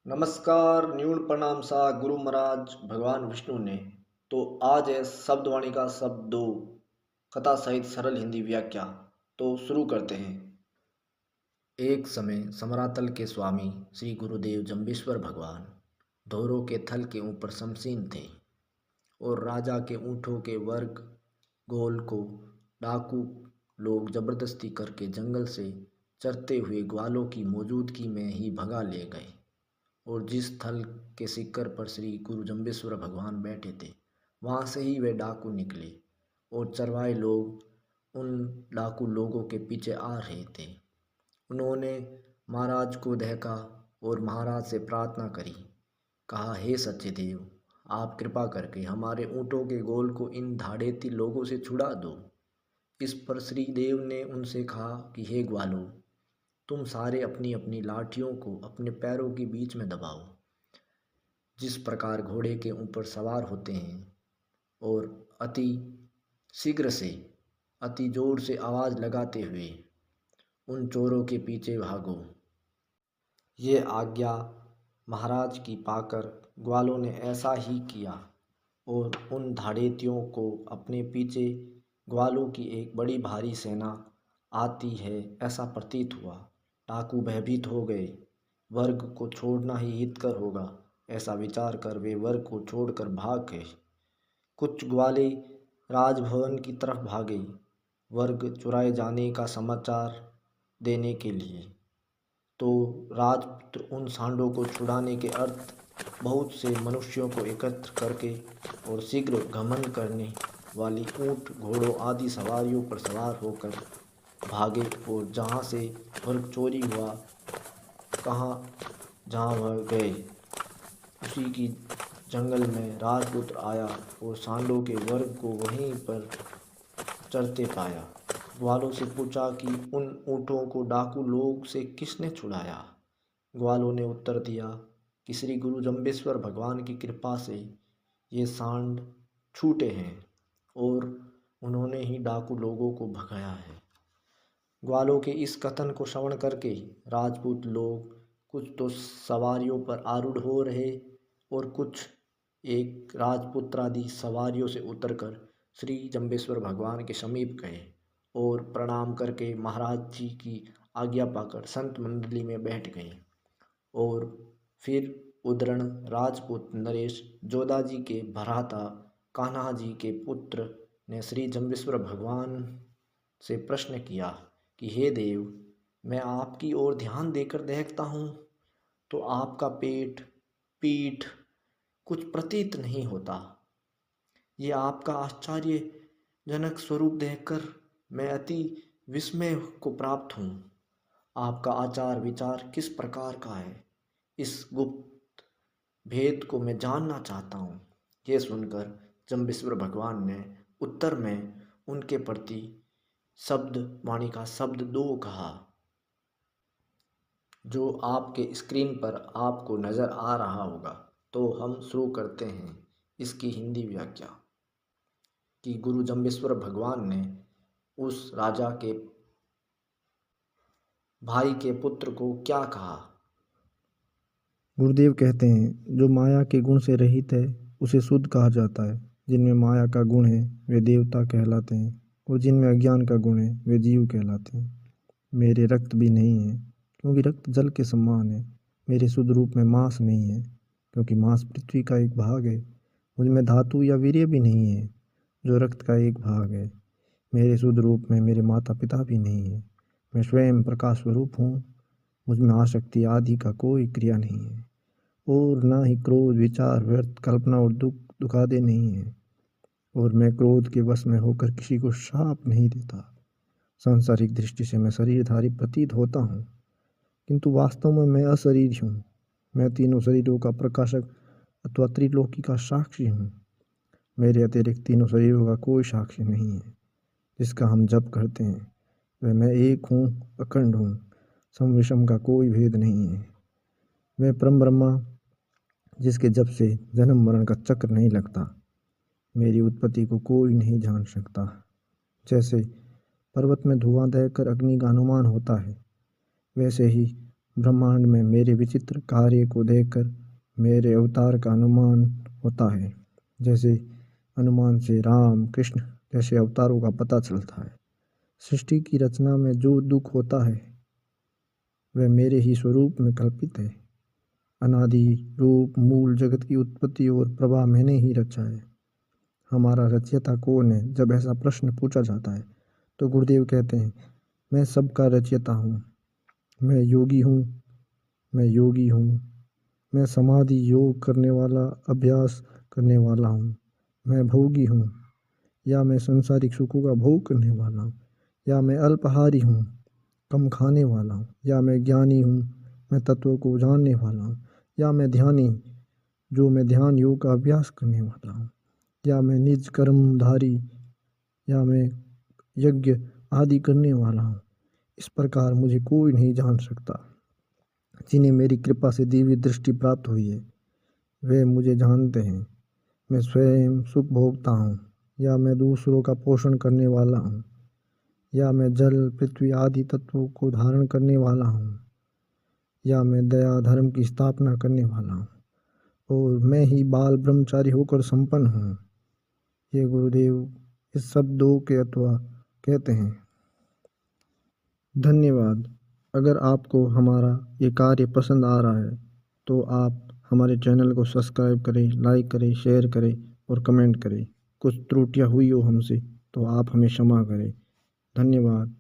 नमस्कार, न्यून प्रणाम सा गुरु महाराज भगवान विष्णु ने। तो आज है शब्दवाणी का शब्द दो, कथा सहित सरल हिंदी व्याख्या। तो शुरू करते हैं। एक समय समरातल के स्वामी श्री गुरुदेव जम्बेश्वर भगवान धोरों के थल के ऊपर शमशीन थे और राजा के ऊँटों के वर्ग गोल को डाकू लोग जबरदस्ती करके जंगल से चरते हुए ग्वालों की मौजूदगी में ही भगा ले गए। और जिस थल के शिखर पर श्री गुरु जम्बेश्वर भगवान बैठे थे, वहाँ से ही वे डाकू निकले और चरवाहे लोग उन डाकू लोगों के पीछे आ रहे थे। उन्होंने महाराज को देखा और महाराज से प्रार्थना करी। कहा, हे सच्चे देव, आप कृपा करके हमारे ऊँटों के गोल को इन धाड़ेती लोगों से छुड़ा दो। इस पर श्री देव ने उनसे कहा कि हे ग्वालों, तुम सारे अपनी अपनी लाठियों को अपने पैरों के बीच में दबाओ। जिस प्रकार घोड़े के ऊपर सवार होते हैं और अति शीघ्र से अति जोर से आवाज़ लगाते हुए उन चोरों के पीछे भागो। ये आज्ञा महाराज की पाकर ग्वालों ने ऐसा ही किया और उन धाड़ेतियों को अपने पीछे ग्वालों की एक बड़ी भारी सेना आती है ऐसा प्रतीत हुआ। डाकू भयभीत हो गए। वर्ग को छोड़ना ही हितकर होगा, ऐसा विचार कर वे वर्ग को छोड़कर भाग गए। कुछ ग्वाले राजभवन की तरफ भागे वर्ग चुराए जाने का समाचार देने के लिए। तो राजपुत्र उन सांडों को छुड़ाने के अर्थ बहुत से मनुष्यों को एकत्र करके और शीघ्र घमंड करने वाली ऊँट घोड़ों आदि सवारियों पर सवार होकर भागे और जहाँ से वर्ग चोरी हुआ जहाँ वह गए उसी की जंगल में राजपुत्र आया और सांडों के वर्ग को वहीं पर चरते पाया। ग्वालों से पूछा कि उन ऊँटों को डाकू लोग से किसने छुड़ाया। ग्वालों ने उत्तर दिया कि श्री गुरु जम्बेश्वर भगवान की कृपा से ये सांड छूटे हैं और उन्होंने ही डाकू लोगों को भगाया है। ग्वालों के इस कथन को श्रवण करके राजपूत लोग कुछ तो सवारियों पर आरूढ़ हो रहे और कुछ एक राजपुत्रादि सवारियों से उतरकर श्री जम्बेश्वर भगवान के समीप गए और प्रणाम करके महाराज जी की आज्ञा पाकर संत मंडली में बैठ गए। और फिर उद्रण राजपूत नरेश जोधा जी के भराता कान्हा जी के पुत्र ने श्री जम्बेश्वर भगवान से प्रश्न किया कि हे देव, मैं आपकी ओर ध्यान देकर देखता हूँ तो आपका पेट पीठ कुछ प्रतीत नहीं होता। ये आपका आश्चर्यजनक स्वरूप देखकर मैं अति विस्मय को प्राप्त हूँ। आपका आचार विचार किस प्रकार का है, इस गुप्त भेद को मैं जानना चाहता हूँ। ये सुनकर जम्बेश्वर भगवान ने उत्तर में उनके प्रति शब्द वाणी का शब्द दो कहा, जो आपके स्क्रीन पर आपको नज़र आ रहा होगा। तो हम शुरू करते हैं इसकी हिंदी व्याख्या कि गुरु जम्बेश्वर भगवान ने उस राजा के भाई के पुत्र को क्या कहा। गुरुदेव कहते हैं, जो माया के गुण से रहित है उसे शुद्ध कहा जाता है। जिनमें माया का गुण है वे देवता कहलाते हैं और जिनमें अज्ञान का गुण है वे जीव कहलाते हैं। मेरे रक्त भी नहीं है क्योंकि रक्त जल के समान है। मेरे शुद्ध रूप में मांस नहीं है क्योंकि मांस पृथ्वी का एक भाग है। मुझमें धातु या वीर्य भी नहीं है जो रक्त का एक भाग है। मेरे शुद्ध रूप में मेरे माता पिता भी नहीं है। मैं स्वयं प्रकाश स्वरूप हूँ। मुझमें आसक्ति आदि का कोई क्रिया नहीं है और ना ही क्रोध विचार व्यर्थ कल्पना और दुख दुखादे नहीं है। और मैं क्रोध के वश में होकर किसी को शाप नहीं देता। सांसारिक दृष्टि से मैं शरीरधारी प्रतीत होता हूँ किंतु वास्तव में मैं अशरीर हूँ। मैं तीनों शरीरों का प्रकाशक अथवा त्रिलोकी का साक्षी हूँ। मेरे अतिरिक्त तीनों शरीरों का कोई साक्षी नहीं है। जिसका हम जप करते हैं वह मैं एक हूँ, अखंड हूँ, सम विषम का कोई भेद नहीं है। मैं परम ब्रह्मा जिसके जप से जन्म मरण का चक्र नहीं लगता। मेरी उत्पत्ति को कोई नहीं जान सकता। जैसे पर्वत में धुआं देकर अग्नि का अनुमान होता है, वैसे ही ब्रह्मांड में मेरे विचित्र कार्य को देखकर मेरे अवतार का अनुमान होता है। जैसे अनुमान से राम कृष्ण जैसे अवतारों का पता चलता है। सृष्टि की रचना में जो दुख होता है वह मेरे ही स्वरूप में कल्पित है। अनादि रूप मूल जगत की उत्पत्ति और प्रवाह मैंने ही रचा है। हमारा रचयिता कौन है? जब ऐसा प्रश्न पूछा जाता है तो गुरुदेव कहते हैं, मैं सबका रचयिता हूँ। मैं योगी हूँ, मैं योगी हूँ। मैं समाधि योग करने वाला, अभ्यास करने वाला हूँ। मैं भोगी हूँ, या मैं संसारिक सुखों का भोग करने वाला हूँ, या मैं अल्पाहारी हूँ, कम खाने वाला हूँ, या मैं ज्ञानी हूँ, मैं तत्वों को जानने वाला हूँ, या मैं ध्यानी जो मैं ध्यान योग का अभ्यास करने वाला हूँ, या मैं निज कर्मधारी, या मैं यज्ञ आदि करने वाला हूँ। इस प्रकार मुझे कोई नहीं जान सकता। जिन्हें मेरी कृपा से दिव्य दृष्टि प्राप्त हुई है वे मुझे जानते हैं। मैं स्वयं सुख भोगता हूँ, या मैं दूसरों का पोषण करने वाला हूँ, या मैं जल पृथ्वी आदि तत्वों को धारण करने वाला हूँ, या मैं दया धर्म की स्थापना करने वाला हूँ, और मैं ही बाल ब्रह्मचारी होकर संपन्न हूँ। ये गुरुदेव इस शब्दों के अथवा कहते हैं। धन्यवाद। अगर आपको हमारा ये कार्य पसंद आ रहा है तो आप हमारे चैनल को सब्सक्राइब करें, लाइक करें, शेयर करें और कमेंट करें। कुछ त्रुटियां हुई हो हमसे तो आप हमें क्षमा करें। धन्यवाद।